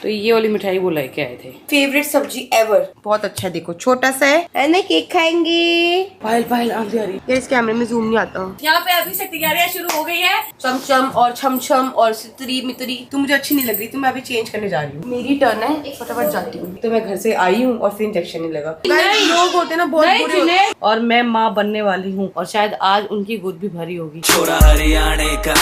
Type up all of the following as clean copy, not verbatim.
तो ये वाली मिठाई वो लेके आए थे। फेवरेट सब्जी एवर, बहुत अच्छा। देखो छोटा सा है ना, केक खाएंगे। पायल आंधी आ रही यार इस कैमरे में जूम नहीं आता। यहाँ पे अभी से तैयारियां शुरू हो गई है। चमचम और छमछम और सितरी मितरी। तुम मुझे अच्छी नहीं लग रही, तो मैं अभी चेंज करने जा रही हूँ। मेरी टर्न है, एक फटाफट जाती हूँ। तो मैं घर से आई हूँ और फिर इंजेक्शन नहीं लगा। लोग होते ना बहुत बुरे। और मैं माँ बनने वाली हूँ और शायद आज उनकी गोद भी भरी होगी। छोरा हरियाणा का,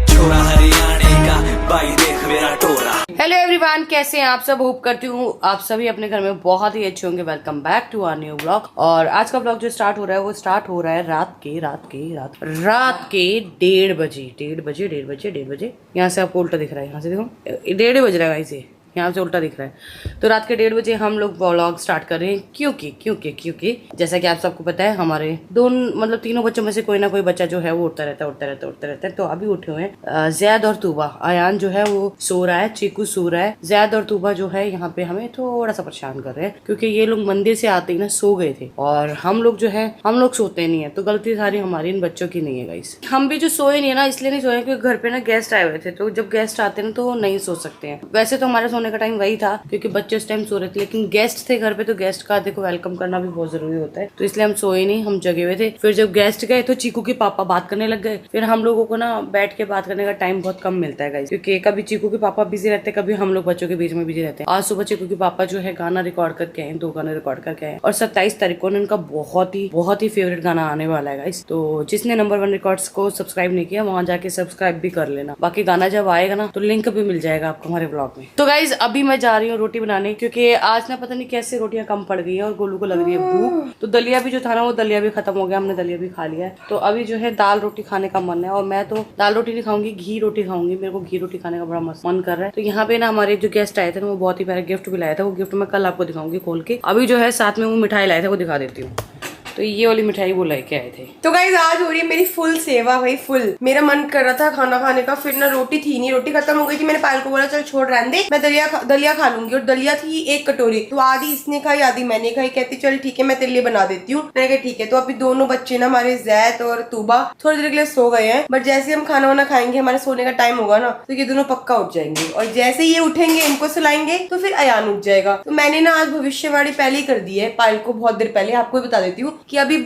छोरा हरियाणा का, भाई देख मेरा टोरा। हेलो एवरीवन, कैसे हैं आप सब? होप करती हूँ आप सभी अपने घर में बहुत ही अच्छे होंगे। Welcome back to our new blog. और आज का ब्लॉग जो स्टार्ट हो रहा है वो स्टार्ट हो रहा है रात के 1:30 बजे। यहाँ से आपको उल्टा दिख रहा है, यहाँ से देखो 1:30 बज रहा है इसे, यहाँ से उल्टा दिख रहा है। तो रात के 1:30 बजे हम लोग व्लॉग स्टार्ट कर रहे हैं क्योंकि जैसा कि आप सबको पता है हमारे तीनों बच्चों में से कोई ना कोई बच्चा जो है वो उठता रहता है। तो अभी उठे हुए हैं जैद और तूबा। आयान जो है वो सो रहा है, चीकू सो रहा है। जैद और तूबा जो है यहाँ पे हमें थोड़ा सा परेशान कर रहे हैं क्योंकि ये लोग मंदिर से आते ही ना सो गए थे और हम लोग सोते नहीं है। तो गलती सारी हमारी इन बच्चों की नहीं है गाइस। हम भी जो सोए नहीं है ना, इसलिए नहीं सोए क्योंकि घर पे ना गेस्ट आए हुए थे। तो जब गेस्ट आते हैं ना तो नहीं सो सकते हैं। वैसे तो हमारे का टाइम वही था क्योंकि बच्चे उस टाइम सो रहे थे, लेकिन गेस्ट थे घर पे तो गेस्ट का देखो वेलकम करना भी बहुत जरूरी होता है। तो इसलिए हम सोए नहीं, हम जगे हुए थे। फिर जब गेस्ट गए तो चीकू के पापा बात करने लग गए। फिर हम लोगों को ना बैठ के बात करने का टाइम बहुत कम मिलता है गाइस, क्योंकि कभी चीकू के पापा बिजी रहते हैं, कभी हम लोग बच्चों के बीच में बिजी रहते हैं। आज सुबह चीकू के पापा जो है गाना रिकॉर्ड करके आए, 2 गाने रिकॉर्ड करके आए और 27 तारीख को उनका बहुत ही फेवरेट गाना आने वाला है गाइस। तो जिसने नंबर 1 रिकॉर्ड्स को सब्सक्राइब नहीं किया वहां जाके सब्सक्राइब भी कर लेना। बाकी गाना जब आएगा ना तो लिंक भी मिल जाएगा आपको हमारे ब्लॉग में। तो गाइस अभी मैं जा रही हूँ रोटी बनाने, क्योंकि आज ना पता नहीं कैसे रोटियां कम पड़ गई है और गोलू को लग रही है भूख। तो दलिया भी जो था ना वो दलिया भी खत्म हो गया, हमने दलिया भी खा लिया है। तो अभी जो है दाल रोटी खाने का मन है और मैं तो दाल रोटी नहीं खाऊंगी, घी रोटी खाऊंगी। मेरे को घी रोटी खाने का बड़ा मन कर रहा है। तो यहाँ पे ना हमारे जो गेस्ट आए थे ना वो बहुत ही प्यारा गिफ्ट भी लाया था। वो गिफ्ट मैं कल आपको दिखाऊंगी खोल के। अभी जो है साथ में वो मिठाई लाए थे वो दिखा देती हूँ। तो ये वाली मिठाई वो लेके आए थे। तो गाइस आज हो रही है मेरी फुल सेवा भाई, फुल। मेरा मन कर रहा था खाना खाने का, फिर ना रोटी थी नहीं, रोटी खत्म हो गई थी। मैंने पायल को बोला चल छोड़ रहने दे, मैं दलिया खा लूंगी। और दलिया थी 1 कटोरी, तो आधी इसने खाई आधी मैंने खाई। कहती चल ठीक है मैं तेरे लिए बना देती हूँ। मैंने कहा ठीक है। तो अभी दोनों बच्चे ना हमारे जैद और तूबा थोड़ी देर के लिए सो गए हैं, बट जैसे हम खाना वाना खाएंगे हमारे सोने का टाइम होगा ना तो ये दोनों पक्का उठ जाएंगे। और जैसे ये उठेंगे इनको सुलाएंगे तो फिर अयान उठ जाएगा। तो मैंने ना आज भविष्यवाणी पहले ही कर दी है पायल को, बहुत देर पहले। आपको बता देती हूँ कि अभी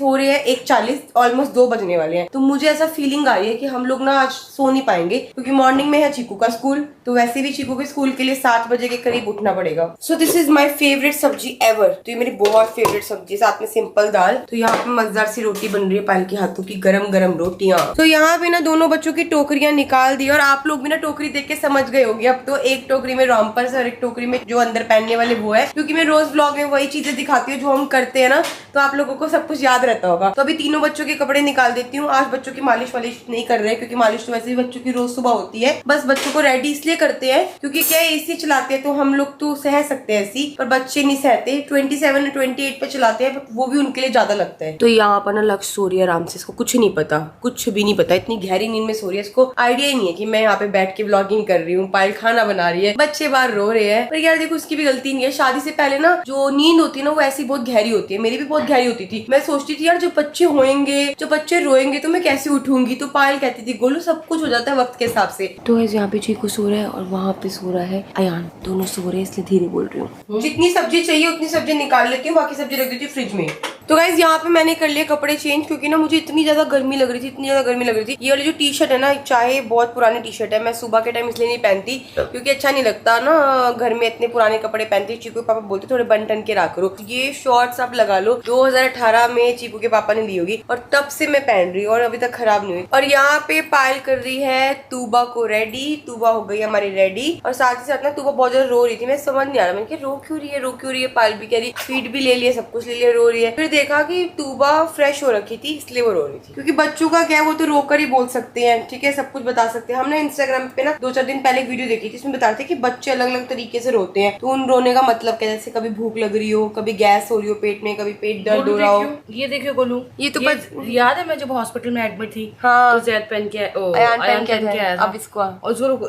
हो रहे हैं 1:40, ऑलमोस्ट 2 बजने वाले हैं। तो मुझे ऐसा फीलिंग आ रही है कि हम लोग ना आज सो नहीं पाएंगे क्योंकि मॉर्निंग में है चीकू का स्कूल। तो वैसे भी चीकू के स्कूल के लिए 7 बजे के करीब उठना पड़ेगा। So this is my favourite सब्जी एवर। तो ये मेरी बहुत फेवरेट सब्जी, साथ में सिंपल दाल। तो यहाँ पे मजेदार सी रोटी बन रही है पायल के हाथों की, गरम रोटियां। तो यहाँ पे ना दोनों बच्चों की टोकरियां निकाल दी और आप लोग भी ना टोकरी देख के समझ गए होंगे। अब तो एक टोकरी में रॉम्पर्स और एक टोकरी में जो अंदर पहनने वाले वो है, क्योंकि मैं रोज ब्लॉग में वही चीजें दिखाती हूँ जो हम करते हैं ना, तो आप लोगों को सब कुछ याद रहता होगा। तो अभी तीनों बच्चों के कपड़े निकाल देती हूँ। आज बच्चों की मालिश वालिश नहीं कर रहे क्योंकि मालिश तो वैसे भी बच्चों की रोज सुबह होती है। बस बच्चों को रेडी इसलिए करते हैं क्योंकि क्या एसी चलाते हैं तो हम लोग तो सह सकते हैं एसी, पर बच्चे नहीं सहते। 27 और 28 पे चलाते हैं, वो भी उनके लिए ज्यादा लगता है। तो यहाँ पर ना लक्ष्य सो रही है आराम से, इसको कुछ नहीं पता, कुछ भी नहीं पता। इतनी गहरी नींद में सो रही है, इसको आइडिया ही नहीं है कि मैं यहाँ पे बैठ के व्लॉगिंग कर रही हूँ, पायल खाना बना रही है, बच्चे बाहर रो रहे हैं। पर यार देखो उसकी भी गलती नहीं है। शादी से पहले ना जो नींद होती है ना वो ऐसी बहुत गहरी होती है। मेरी भी बहुत गहरी होती थी। मैं सोचती थी यार जब बच्चे होंगे, जब बच्चे रोएंगे तो मैं कैसे उठूंगी। तो पायल कहती थी गोलू सब कुछ हो जाता है वक्त के हिसाब से। तो यहाँ पे चीकू सो रहा है और वहाँ पे सो रहा है अयान, दोनों सो रहे हैं, इसलिए धीरे बोल रही हूँ। जितनी सब्जी चाहिए उतनी सब्जी निकाल लेती हूँ, बाकी सब्जी रख देती हूँ फ्रिज में। तो गाइस यहाँ पे मैंने कर लिए कपड़े चेंज क्योंकि ना मुझे इतनी ज्यादा गर्मी लग रही थी, ये वाली जो टी शर्ट है ना, चाहे बहुत पुरानी टी शर्ट है, मैं सुबह के टाइम इसलिए नहीं पहनती क्योंकि अच्छा नहीं लगता ना घर में इतने पुराने कपड़े पहनती। चीकू के पापा बोलते थोड़े बन टन के रखा करो। ये शॉर्ट्स आप लगा लो, 2018 में चीकू के पापा ने दी होगी और तब से मैं पहन रही हूँ और अभी तक खराब नहीं हुई। और यहाँ पे पायल कर रही है तूबा को रेडी। तूबा हो गई हमारी रेडी और साथ ही साथ ना तूबा बहुत ज्यादा रो रही थी। मैं समझ नहीं आ रहा, मैंने कहा रो क्यों रही है। पायल भी कह रही, फीड भी ले लिया, सब कुछ ले लिया, रो रही है। फिर देखा कि तूबा फ्रेश हो रखी थी इसलिए वो रो रही थी, क्योंकि बच्चों का क्या है वो तो रोकर ही बोल सकते हैं, ठीक है, सब कुछ बता सकते हैं। हमने इंस्टाग्राम पे ना 2-4 दिन पहले एक वीडियो देखी थी, इसमें बता रहे थे कि बच्चे अलग अलग तरीके से रोते हैं। तो उन रोने का मतलब क्या, जैसे कभी भूख लग रही हो, कभी गैस हो रही हो पेट में, कभी पेट दर्द हो रहा हो। ये देखियो गोलू, ये तो याद है मैं जब हॉस्पिटल में एडमिट थी। हाँ, तो जैद पहन के अयान पहन के आया था। अब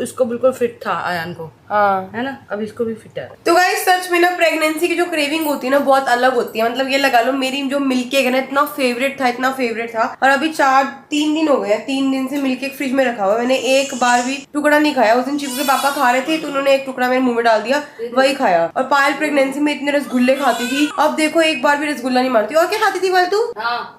इसको बिल्कुल फिट था अयान को, हाँ है ना, अब इसको भी फिट है। तो गाइस सच में ना प्रेगनेंसी की जो क्रेविंग होती है ना बहुत अलग होती है। मतलब ये लगा लो मेरी आइसक्रीम जो मिल्क केक है ना, इतना फेवरेट था। और अभी 3 दिन हो गए हैं, 3 दिन से मिल्क केक फ्रिज में रखा हुआ है। मैंने एक बार भी टुकड़ा नहीं खाया। उस दिन चिकू के पापा खा रहे थे तो उन्होंने एक टुकड़ा मेरे मुंह में डाल दिया, वही खाया। और पायल प्रेगनेंसी में इतने रसगुल्ले खाती थी, अब देखो एक बार भी रसगुल्ला नहीं मारती। और क्या खाती थी फालतू?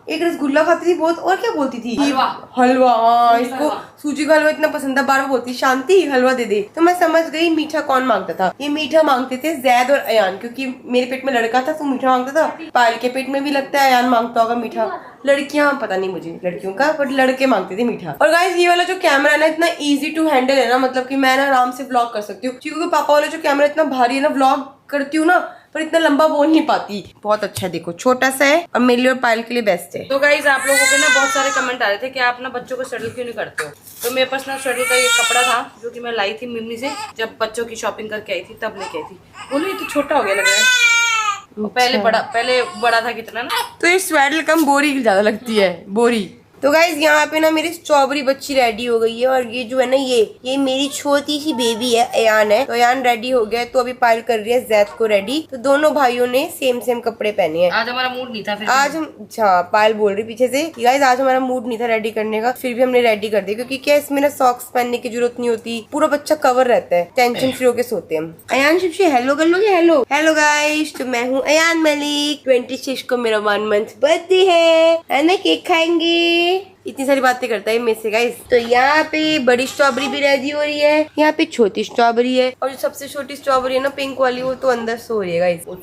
एक रसगुल्ला खाती थी बहुत, और क्या बोलती थी? हलवा। हाँ, इसको सूजी का हलवा इतना पसंद था, बार बार बोलती शांति हलवा दे दे। तो मैं समझ गई मीठा कौन मांगता था। ये मीठा मांगते थे जैद और अयान, क्योंकि मेरे पेट में लड़का था तो मीठा मांगता था। पायल के पेट में भी लगता है अयान मांगता होगा मीठा। लड़कियां पता नहीं मुझे लड़कियों का, बट लड़के मांगते थे मीठा। और गाइस ये वाला जो कैमरा है ना, इतना इजी टू हैंडल है ना, मतलब कि मैं ना आराम से व्लॉग कर सकती हूँ। चिकू के पापा वाला जो कैमरा इतना भारी है ना, व्लॉग करती हूँ ना पर इतना लंबा बोल नहीं पाती। बहुत अच्छा है, देखो छोटा सा है और मेरे लिए और पायल के लिए बेस्ट है। तो गाइज आप लोगों के ना बहुत सारे कमेंट आ रहे थे कि आप ना बच्चों को स्टडल क्यों नहीं करते हो। तो मेरे पास ना स्टडल का ये कपड़ा था जो कि मैं लाई थी मम्मी से, जब बच्चों की शॉपिंग करके आई थी तब लेके आई थी। बोलो ये तो छोटा हो गया लग रहा है। पहले बड़ा था कितना ना। तो ये स्वेडल कम बोरी ज्यादा लगती है, बोरी। तो गाइज यहाँ पे ना मेरी स्ट्रॉबेरी बच्ची रेडी हो गई है। और ये जो है ना ये मेरी छोटी सी बेबी है, अयान है। तो अयान रेडी हो गया है, तो अभी पायल कर रही है जैद को रेडी। तो दोनों भाइयों ने सेम कपड़े पहने हैं। आज हमारा मूड नहीं था फिर आज हम, अच्छा पायल बोल रही पीछे से गाइज आज हमारा मूड नहीं था रेडी करने का, फिर भी हमने रेडी कर दिया। क्योंकि क्या इसमें ना सॉक्स पहनने की जरूरत नहीं होती, पूरा बच्चा कवर रहता है, टेंशन फ्री होके सोते हैं हम। अयान शिव हेलो कर लोगे? हेलो गाइज, तो मैं हूँ अयान मलिक। 26 को मेरा 1 मंथ बर्थडे है ना, केक खाएंगे। इतनी सारी बातें करता है मेरे से गाइस। तो यहाँ पे बड़ी स्ट्रॉबेरी भी रेडी हो रही है, यहाँ पे छोटी स्ट्रॉबेरी है। और जो सबसे छोटी स्ट्रॉबेरी है ना पिंक वाली, वो तो अंदर सो रही है गाइस। वो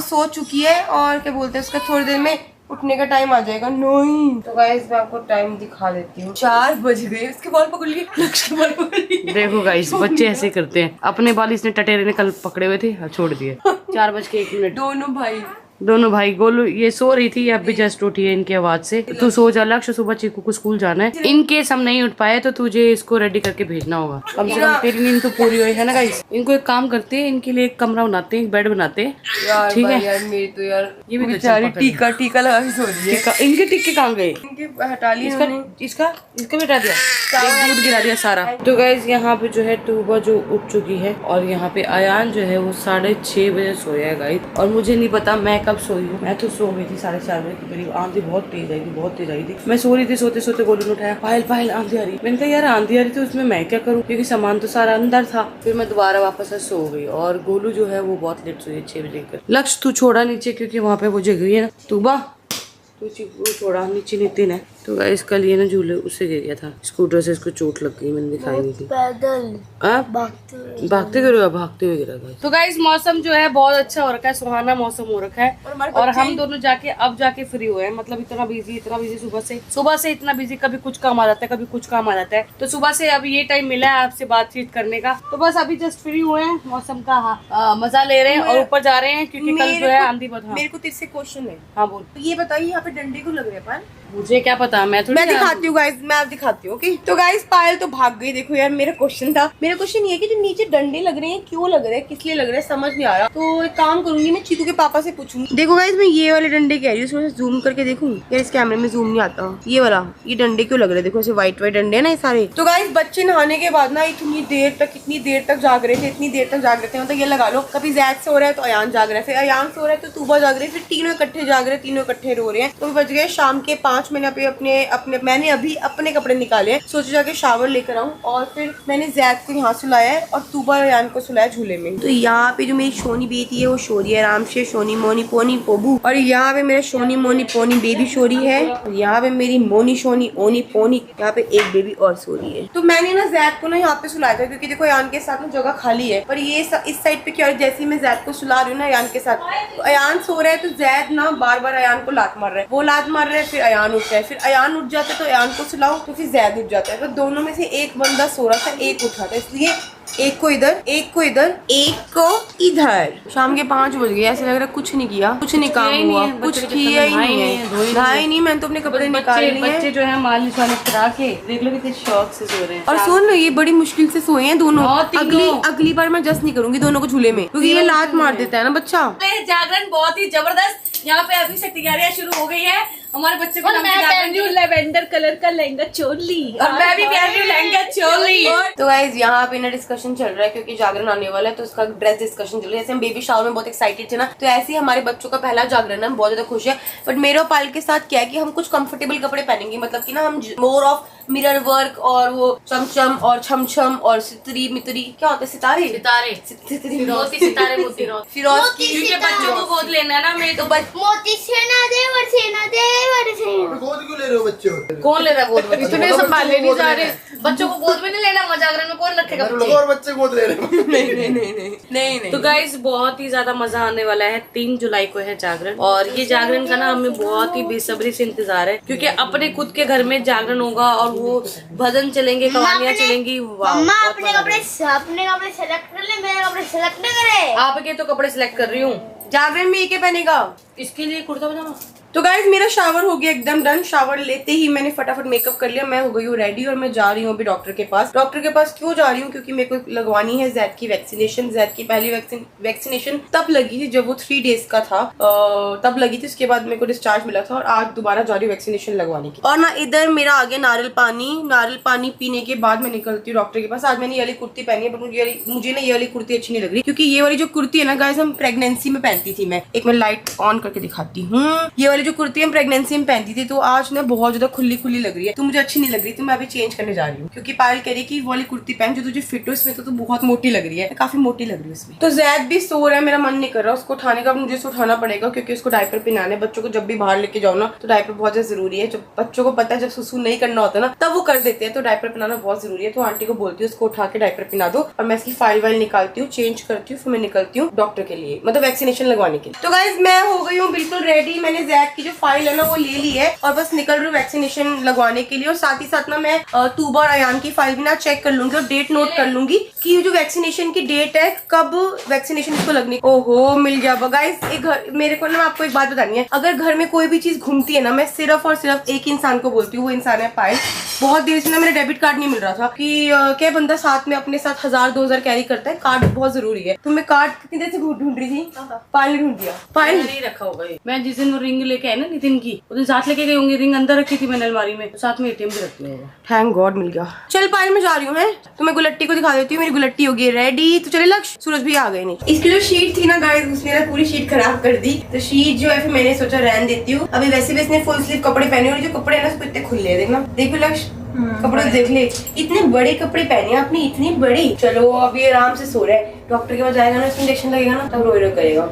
सो चुकी है और क्या बोलते हैं उसका, थोड़ी देर में उठने का टाइम आ जाएगा। नहीं तो गाइस मैं आपको टाइम दिखा देती हूँ। 4 बज गए। उसके बाल पकड़ लिए, लक्ष्य के बाल पकड़ लिए। देखो गाइस बच्चे ऐसे करते हैं। अपने बाल इसने टटेरे ने कल पकड़े हुए थे, छोड़ दिए। 4:01 दोनों भाई। गोलू ये सो रही थी, अब भी जस्ट उठी है इनकी आवाज से। तू सो जा लक्ष्य, सुबह चीकू को स्कूल जाना है। इन केस हम नहीं उठ पाए तो तुझे इसको रेडी करके भेजना होगा। कम से कम तेरी नींद तो पूरी हुई है ना गाइस। इनको एक काम करते हैं, इनके लिए एक कमरा बनाते हैं, एक बेड बनाते हैं, ठीक है यार मेरी तो यार ये भी बेचारी टीका लगा के सो रही है। इनके टिक्के कहाँ गए? इनके हटा लिए इसका भी हटा दिया, दूध गिरा दिया सारा। तो गाइस यहाँ पे जो है टूबा जो उठ चुकी है और यहाँ पे अयान जो है वो 6:30 बजे सोया है गाइस। और मुझे नहीं पता मैं कब सोई हूँ। मैं तो सो गई थी 4:30 बजे के करीब। आंधी बहुत तेज आई थी। मैं सो रही थी, सोते सोते गोलू ने उठाया, पायल आंधी आ रही। मैंने कहा यार आंधी आ रही थी उसमें मैं क्या करूँ, क्योंकि सामान तो सारा अंदर था। फिर मैं दोबारा वापस से सो गई और गोलू जो है वो बहुत लेट सोई है 6 बजे कर। लक्ष्य तू छोड़ा नीचे, क्योंकि वहाँ पे वो जगह है ना। तूबा तू छोड़ा नीचे, नितिन है। तो गाइस कल ये ना झूले उससे गिर गया था, स्कूटर से इसको चोट लग गई, मैंने दिखाई नहीं थी। पैदल भागते हुए गिरा। तो गाइस मौसम जो है बहुत अच्छा हो रखा है, सुहाना मौसम हो रखा है। और हम दोनों जाके फ्री हुए हैं। मतलब इतना बिजी सुबह से इतना बिजी, कभी कुछ काम आ जाता है, कभी कुछ काम आ जाता है। तो सुबह से अभी ये टाइम मिला है आपसे बातचीत करने का। तो बस अभी जस्ट फ्री हुए हैं, मौसम का मजा ले रहे हैं और ऊपर जा रहे हैं, क्योंकि कल जो है आंधी बहुत। मेरे को तेरे से क्वेश्चन है। हाँ बोल। तो ये बताइए यहाँ पे डंडे को लग रहे हैं? मुझे क्या पता, मैं दिखाती हूँ गाइस, मैं आप दिखाती हूँ। ओके तो गाइस पायल तो भाग गई। देखो यार मेरा क्वेश्चन ये है कि जो नीचे डंडे लग रहे हैं क्यों लग रहे हैं, किस लिए लग रहे हैं, समझ नहीं आ रहा। तो एक काम करूंगी, मैं चीकू के पापा से पूछूंगी। देखो गाइस मैं ये वाले डंडे कह रही हूँ, थोड़ा जूम करके देखूँ यार, इस कैमरे में जूम नहीं आता। ये वाला ये डंडे क्यों लग रहे हैं, देखो ऐसे व्हाइट डंडे है ना ये सारे। तो गाइस बच्चे नहाने के बाद ना इतनी देर तक जाग रहे थे। मतलब ये लगा लो, कभी जैद सो रहा है तो अयान जाग रहा है, फिर अयान सो रहा है तो तूबा जाग रही है, फिर तीनों इकट्ठे जाग रहे हैं, तीनों इकट्ठे रो रहे हैं। तो बज गए शाम के 5। मैंने अभी अपने कपड़े निकाले, सोचे जाके शावर लेकर आऊं। और फिर मैंने जैद को यहाँ सुलाया है और तूबा और अयान को सुलाया झूले में। तो यहाँ पे जो मेरी शोनी बेटी है वो सो रही है आराम से, शोनी मोनी पोनी पोबू। और यहाँ पे मेरा शोनी मोनी पोनी बेबी सो रही है। और यहाँ पे मेरी मोनी शोनी ओनी पोनी, यहाँ पे एक बेबी और सो रही है। तो मैंने ना जैद को ना यहाँ पे सुलाया था, क्योंकि देखो अयान के साथ ना जगह खाली है। पर ये इस साइड पे क्या है, जैसे ही मैं जैद को सुला रही हूँ ना अयान के साथ, तो अयान सो रहा है तो जैद ना बार बार अयान को लात मार रहा है, वो लात मार रहा है, फिर अयान उठ रहा है, फिर अयान उठ जाता है तो अयान को सुलाओ तो फिर जैद उठ जाता है। तो दोनों में से एक बंदा सो रहा था, एक उठा था, इसलिए एक को इधर, एक को इधर। शाम के 5 बज गए, ऐसे लग रहा है कुछ नहीं किया, कुछ नहीं काम हुआ, कुछ किया ही नहीं है। नहाए नहीं, मैंने तो अपने कपड़े निकाल लिए हैं। बच्चे जो है मालिश वालिश करा के देख लो कितने शौक से सो रहे हैं। और सुन लो ये बड़ी मुश्किल से सोए हैं दोनों। अगली बार मैं जस्ट नहीं करूंगी दोनों को झूले में, क्योंकि ये लात मार देता है ना बच्चा। जागरण बहुत ही जबरदस्त। यहाँ पे अभी से तैयारियां शुरू हो गई है हमारे बच्चे को और मैं पहन रही हूँ लेवेंडर कलर का लहंगा चोली, और मैं भी पहन रही हूँ लहंगा चोली। तो गाइज यहाँ पे ना डिस्कशन चल रहा है क्योंकि जागरण आने वाला है, तो उसका ड्रेस डिस्कशन चल रहा है। जैसे हम बेबी शावर में बहुत एक्साइटेड थे ना, तो ऐसे ही हमारे बच्चों का पहला जागरण है, हम बहुत ज्यादा खुश है। बट मेरे और पायल के साथ क्या है कि हम कुछ कंफर्टेबल कपड़े पहनेंगे, मतलब कि ना हम मोर ऑफ मिरर वर्क और वो चमचम और छमछम और सितरी मितरी, क्या होता है सितारे सितारे मोती, सितारे मोती फिरोज की, क्योंकि बच्चों को गोद लेना है ना, मैं तो मोती सेना देवर सेना देवर सेना। गोद क्यों ले रहे हो बच्चे? कौन ले रहा है गोद? बच्चे इतने संभाले नहीं जा रहे, बच्चों को गोद में नहीं लेना, जागरण में कौन रखेगा बच्चे? और बच्चे गोद ले रहे हो? नहीं तो गाइस बहुत ही ज्यादा मजा आने वाला है। 3 जुलाई को है जागरण, और ये जागरण का ना हमें बहुत ही बेसब्री से इंतजार है, क्योंकि अपने खुद के घर में जागरण होगा और वो भजन चलेंगे, कहानियां चलेंगी। मम्मा अपने कपड़े सेलेक्ट कर ले, मेरे कपड़े सेलेक्ट न करे। आपके तो कपड़े सिलेक्ट कर रही हूँ, जागरण में एक पहनेगा, इसके लिए कुर्ता पजामा। तो गाइज मेरा शावर हो गया एकदम डन। शावर लेते ही मैंने फटाफट मेकअप कर लिया, मैं हो गई हूँ रेडी और मैं जा रही हूँ अभी डॉक्टर के पास। डॉक्टर के पास क्यों जा रही हूँ? क्योंकि मेरे को लगवानी है जैद की वैक्सीनेशन। जैद की पहली वैक्सीनेशन तब लगी थी जब वो 3 डेज का था, तब लगी थी। उसके बाद मेरे को डिस्चार्ज मिला था और आज दोबारा जा रही हूँ वैक्सीनेशन लगवाने की। और ना इधर मेरा आ गया नारियल पानी पीने के बाद मैं निकलती हूँ डॉक्टर के पास। आज मैंने ये वाली कुर्ती पहनी है, पर मुझे ना ये वाली कुर्ती अच्छी नहीं लग रही, क्योंकि ये वाली जो कुर्ती है ना गाइज हम प्रेगनेंसी में पहनती थी। मैं एक लाइट ऑन करके दिखाती हूँ। ये वाली जो कुर्ती हम प्रेगनेंसी में पहनती थी, तो आज ना बहुत ज्यादा खुली खुली लग रही है, तो मुझे अच्छी नहीं लग रही, तो मैं अभी चेंज करने जा रही हूँ। क्योंकि पायल कह रही कि वो वाली कुर्ती पहन जो तुझे फिट हो, इसमें तो बहुत मोटी लग रही है, काफी मोटी लग रही है इसमें। तो जैद भी सो रहा है, मेरा मन नहीं कर रहा उसको उठाने का, मुझे उठाना पड़ेगा क्योंकि उसको डायपर पिनाने। बच्चों को जब भी बाहर लेके जाओ ना तो डायपर बहुत ज्यादा जरूरी है। जब बच्चों को पता है जब सुसु नहीं करना होता ना तब वो कर देते हैं, तो डायपर पिनाना बहुत जरूरी है। तो आंटी को बोलती हूँ उसको उठा के डायपर पिना दो, और मैं इसकी फाइल वाइल निकालती हूँ, चेंज करती हूँ, फिर मैं निकलती हूँ डॉक्टर के लिए, मतलब वैक्सीनेशन लगवाने के लिए। तो गाइज मैं हो गई हूँ बिल्कुल रेडी। मैंने जैद की जो फाइल है ना वो ले ली है और बस निकल रही हूँ वैक्सीनेशन लगवाने के लिए। और साथ ही साथ ना मैं तूबा और अयान की फाइल भी ना चेक कर लूंगी और डेट नोट कर लूंगी कि जो वैक्सीनेशन की डेट है, कब वैक्सीनेशन इसको लगनी। ओहो मिल गया गाइस। एक घर मेरे को ना आपको एक बात बतानी है, अगर घर में कोई भी चीज घूमती है ना, मैं सिर्फ और सिर्फ एक इंसान को बोलती हूँ, वो इंसान है पायल। बहुत देर से ना मेरा डेबिट कार्ड नहीं मिल रहा था कि क्या बंदा साथ में अपने साथ 1000-2000 कैरी करता है, कार्ड बहुत जरूरी है। तो मैं कार्ड कितनी देर से ढूंढ रही थी, पायल ढूंढ दिया, पायल नहीं रखा होगा। मैं जिस दिन वो रिंग लेके आई ना नितिन की, उस दिन साथ लेके गई होंगी, रिंग अंदर रखी थी मैंने अलमारी में, तो साथ में एटीएम भी रखती होगा। थैंक गॉड मिल गया। चल पायल में जा रही हूँ मैं, तो मैं गुलट्टी को दिखा देती हूँ, मेरी गुलट्टी होगी रेडी। तो चले लक्ष्य, सूरज भी आ गए। नहीं इसकी जो शीट थी ना गाइस, उसने ना पूरी शीट खराब कर दी, तो शीट जो है फिर मैंने सोचा रहने देती हूँ। अभी वैसे भी इसने फुल स्लीव कपड़े पहने, और जो कपड़े है ना उसको इतने खुले, देखना देखो लक्ष्य कपड़े देख ले, इतने बड़े कपड़े पहने आपने, इतनी बड़ी। चलो अभी आराम से सो रहा है, डॉक्टर के पास जाएगा ना, उसको इंजेक्शन लगेगा ना तब रोई करेगा।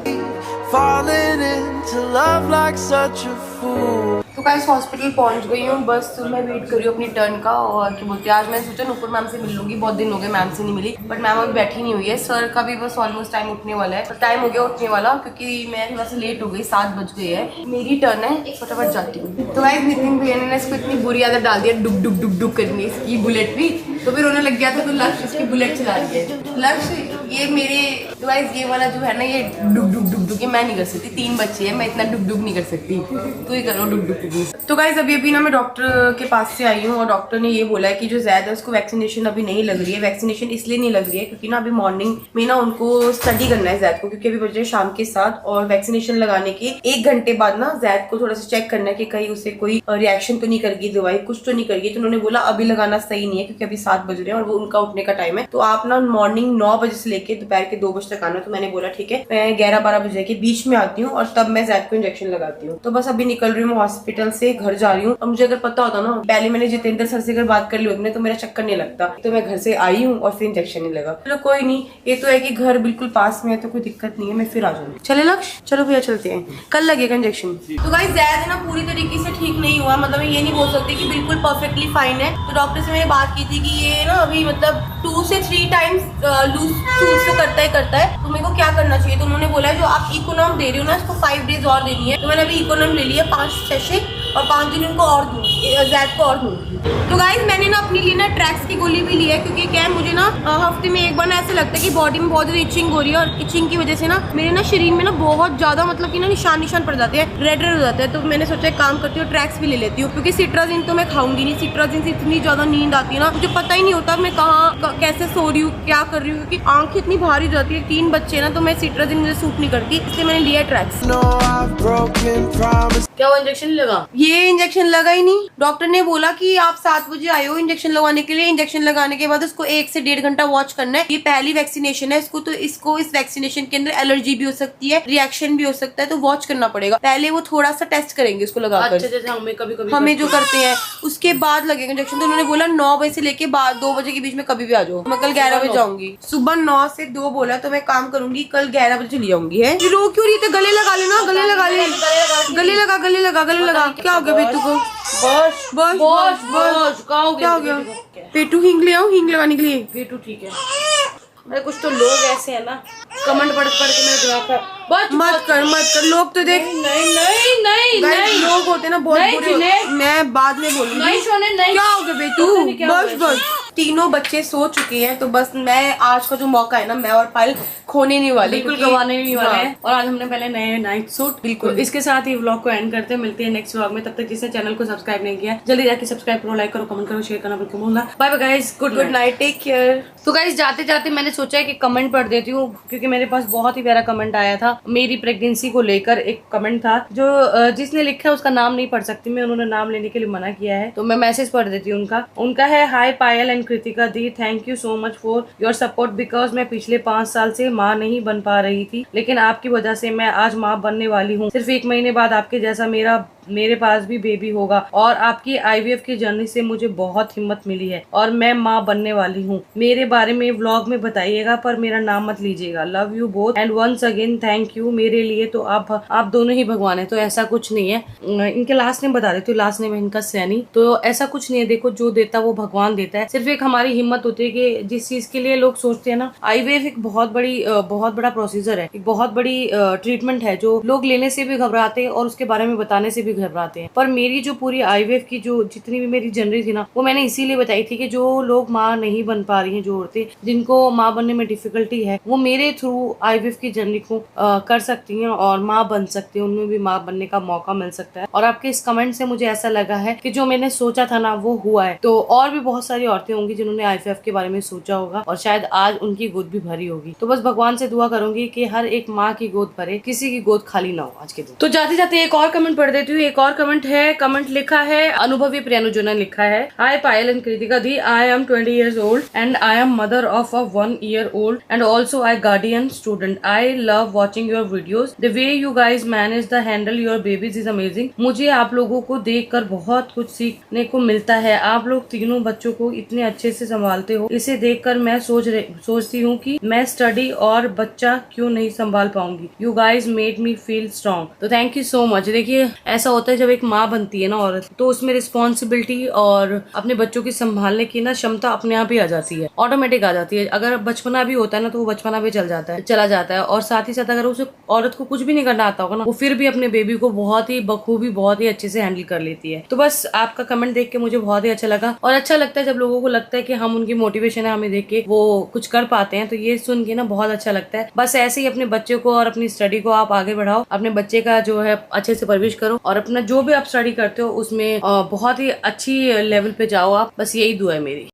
Falling into love like such a fool. तो गाइस हॉस्पिटल पहुंच गई हूँ, बस मैं वेट कर रही हूँ अपनी टर्न का। और क्या बोलते हैं, आज मैं सोचा नुपुर मैम से मिल लूंगी, बहुत दिन हो गए मैम से नहीं मिली, बट मैम अभी बैठी नहीं हुई है। सर का भी बस ऑलमोस्ट टाइम उठने वाला है, टाइम हो गया उठने वाला, क्योंकि मैं थोड़ा सा लेट हो गई, 7 बज गई है। मेरी टर्न है, फटाफट जाती हूँ। तो गाइस नितिन भैया ने इसको इतनी बुरी आदत डाल दी है डुक डुक डुक डुक करनी, इसकी बुलेट भी, तो फिर रोने लग गया था, तो लक्ष्य इसकी बुलेट चला रही है। लक्ष्य ये मेरे तो गाइस ये वाला जो है ना, ये डुक डुक डुक डुक मैं नहीं कर सकती, 3 बच्चे हैं, मैं इतना डुक डुक नहीं कर सकती, तो ही करो डुक डुक डुक। तो गाइस अभी ना मैं डॉक्टर के पास से आई हूँ, और डॉक्टर ने ये बोला है कि जो ज़्यादा है उसको वैक्सीनेशन अभी नहीं लग रही है। वैक्सीनेशन इसलिए नहीं लग रही है क्योंकि ना अभी मॉर्निंग में ना उनको स्टडी करना है जैद को, क्योंकि अभी बजे शाम के 7, और वैक्सीनेशन लगाने के 1 घंटे बाद ना जैद को थोड़ा सा चेक करना है कि कहीं उसे कोई रिएक्शन तो नहीं करेगी दवाई, कुछ तो नहीं करेगी। तो उन्होंने बोला अभी लगाना सही नहीं है क्योंकि अभी 7 बज रहे हैं और वो उनका उठने का टाइम है, तो आप ना मॉर्निंग 9 बजे से लेके दोपहर के 2 बजे तक आना। तो मैंने बोला ठीक है, मैं 11-12 बजे के बीच में आती हूँ और तब मैं जैद को इंजेक्शन लगाती हूँ। तो बस अभी निकल रही हूँ हॉस्पिटल से, घर जा रही हूँ। और मुझे अगर पता होता ना, पहले मैंने जितेंद्र सर से अगर बात कर ली होती तो मेरा चक्कर नहीं लगता, तो मैं घर से आई हूँ और फिर इंजेक्शन नहीं लगा। चलो कोई नहीं, ये तो है कि घर बिल्कुल पास में है तो कोई दिक्कत नहीं है, मैं फिर आ जाऊंगी। चले लक्ष्य, चलो भैया चलते हैं, कल लगेगा इंजेक्शन। तो गाइस जैद है ना पूरी तरीके से ठीक नहीं हुआ, मतलब मैं ये नहीं बोल सकती कि बिल्कुल परफेक्टली फाइन है। तो डॉक्टर से मैंने बात की थी कि ये ना अभी मतलब 2 से 3 टाइम्स लूज तो करता है, तो मेरे को क्या करना चाहिए। तो उन्होंने बोला जो आप इकोनॉम दे रही हो ना, इसको 5 डेज और देनी है। तो मैंने अभी इकोनॉम ले लिया 5 सेशे, और 5 दिन उनको और दूंगी। जैद को और दूंगी। तो गाइज मैंने ना अपने लिए ना ट्रैक्स की गोली भी ली है, क्योंकि क्या है मुझे ना हफ्ते में एक बार ना ऐसा लगता है कि बॉडी में बहुत ज़्यादा इचिंग हो रही है, और इचिंग की वजह से ना मेरे ना शरीर में ना बहुत ज़्यादा मतलब कि ना निशान पड़ जाते हैं, रेड हो जाते हैं। तो मैंने सोचा एक काम करती हूँ, ट्रैक्स भी ले लेती हूँ, क्योंकि सिट्राजिन तो मैं खाऊंगी नहीं। सिट्राजिन से इतनी ज़्यादा नींद आती है ना, मुझे पता ही नहीं होता मैं कहाँ कैसे सो रही हूँ, क्या कर रही हूँ, क्योंकि आंखें इतनी भारी हो जाती है। 3 बच्चे ना, तो मैं सिट्राजिन मुझे सूट नहीं करती, इसलिए मैंने लिया ट्रैक्स। क्या वो इंजेक्शन लगा? ये इंजेक्शन लगा ही नहीं। डॉक्टर ने बोला कि आप 7 बजे आए हो इंजेक्शन लगवाने के लिए। इंजेक्शन लगाने के बाद उसको 1 से 1.5 घंटा वॉच करना है। ये पहली वैक्सीनेशन है इसको, तो इसको इस वैक्सीनेशन के अंदर एलर्जी भी हो सकती है, रिएक्शन भी हो सकता है, तो वॉच करना पड़ेगा। पहले वो थोड़ा सा टेस्ट करेंगे इसको लगाकर। अच्छा, जैसे हमें कभी हमें जो करते हैं उसके बाद लगेगा इंजेक्शन। तो उन्होंने बोला 9 बजे से लेके 2 बजे के बीच में कभी भी आ जाओ। मैं कल 11 बजे जाऊंगी। सुबह 9 से 2 बोला, तो मैं काम करूंगी कल 11 बजे चली जाऊंगी। है रो क्यों रही थी? गले लगा लेना, गले लगा ले, गले लगा। क्या हो गया बेटू को? बस क्या हो गया? पेटू हिंग ले आओ, हिंग लगाने के लिए। पेटू ठीक है। अरे कुछ तो लोग ऐसे है ना, कमेंट पढ़ के मेरे दिमाग पर मत कर। लोग तो देख, नहीं लोग होते हैं ना बहुत बुरे। मैं बाद में बोलूंगी। नहीं। क्या हो गया बेटू? बस तीनों बच्चे सो चुके हैं, तो बस मैं आज का जो मौका है ना, मैं और पायल खोने नहीं वाले, बिल्कुल गवाने नहीं वाले हैं। और आज हमने पहले नए नाइट सूट। बिल्कुल। तो इसके साथ ही व्लॉग को एंड करते हैं। मिलते हैं नेक्स्ट व्लॉग में। तब तक जिसने चैनल को सब्सक्राइब नहीं किया जल्दी जाके सब्सक्राइब करो, लाइक करो, कमेंट करो, शेयर करना बिल्कुल भूलना। Bye bye guys, good night, take care. तो गाइस जाते जाते मैंने सोचा है कि कमेंट पढ़ देती हूँ, क्योंकि मेरे पास बहुत ही प्यारा कमेंट आया था मेरी प्रेगनेंसी को लेकर। एक कमेंट था जो जिसने लिखा है उसका नाम नहीं पढ़ सकती मैं, उन्होंने नाम लेने के लिए मना किया है, तो मैं मैसेज पढ़ देती हूँ उनका है, hi Payal and Kritika di, thank you so much for your support because मैं पिछले 5 साल से माँ नहीं बन पा रही थी, लेकिन आपकी वजह से मैं आज माँ बनने वाली हूँ। सिर्फ 1 महीने बाद आपके जैसा मेरे पास भी बेबी होगा, और आपकी IVF की जर्नी से मुझे बहुत हिम्मत मिली है और मैं माँ बनने वाली हूँ। मेरे बारे में व्लॉग में बताइएगा, पर मेरा नाम मत लीजिएगा। Love you both and once again thank you. मेरे लिए तो आप दोनों ही भगवान है। तो ऐसा कुछ नहीं है, इनके लास्ट नेम बता देती हूँ। लास्ट नेम है इनका सैनी। तो ऐसा कुछ नहीं है, देखो जो देता वो भगवान देता है। सिर्फ एक हमारी हिम्मत होती है कि जिस चीज के लिए लोग सोचते हैं ना, IVF एक बहुत बड़ा प्रोसीजर है, एक बहुत बड़ी ट्रीटमेंट है जो लोग लेने से भी घबराते हैं और उसके बारे में बताने से भी घबराते हैं। पर मेरी जो पूरी IVF की जो जितनी भी मेरी जर्नी थी ना, वो मैंने इसीलिए बताई थी कि जो लोग माँ नहीं बन पा रही हैं, जो औरतें जिनको माँ बनने में डिफिकल्टी है, वो मेरे थ्रू IVF की जर्नी को कर सकती हैं और माँ बन सकती हैं, उनमें भी माँ बनने का मौका मिल सकता है। और आपके इस कमेंट से मुझे ऐसा लगा है कि जो मैंने सोचा था ना वो हुआ है। तो और भी बहुत सारी औरतें होंगी जिन्होंने IVF के बारे में सोचा होगा और शायद आज उनकी गोद भी भरी होगी। तो बस भगवान से दुआ करूंगी कि हर एक माँ की गोद भरे, किसी की गोद खाली ना हो आज के दिन। तो जाते जाते एक और कमेंट पढ़ देती हूँ। एक और कमेंट लिखा है अनुभवी प्रियानुजो ने लिखा है, hi Payal and Kritika di, I am 20 years old and I am mother of a 1-year-old and also I guardian student. I love watching your videos. The way you guys manage the handle your babies is amazing. मुझे आप लोगों को देखकर बहुत कुछ सीखने को मिलता है। आप लोग तीनों बच्चों को इतने अच्छे से संभालते हो, इसे देखकर मैं सोचती हूँ कि मैं स्टडी और बच्चा क्यों नहीं संभाल पाऊंगी। You guys made me feel strong. तो थैंक यू सो मच। देखिए ऐसा होता है जब एक माँ बनती है ना औरत, तो उसमें रिस्पॉन्सिबिलिटी और अपने बच्चों की संभालने की ना क्षमता अपने आप ही आ जाती है, ऑटोमेटिक आ जाती है। अगर बचपना भी होता है ना, तो वो बचपना भी चला जाता है। और साथ ही साथ अगर उसे औरत को कुछ भी नहीं करना आता होगा ना, वो फिर भी अपने बेबी को बहुत ही बखूबी बहुत ही अच्छे से हैंडल कर लेती है। तो बस आपका कमेंट देख के मुझे बहुत ही अच्छा लगा, और अच्छा लगता है जब लोगों को लगता है कि हम उनकी मोटिवेशन है, हमें देख के वो कुछ कर पाते हैं। तो ये सुन के ना बहुत अच्छा लगता है। बस ऐसे ही अपने बच्चे को और अपनी स्टडी को आप आगे बढ़ाओ, अपने बच्चे का जो है अच्छे से परवरिश करो, और अपना जो भी आप स्टडी करते हो उसमें बहुत ही अच्छी लेवल पे जाओ आप। बस यही दुआ है मेरी।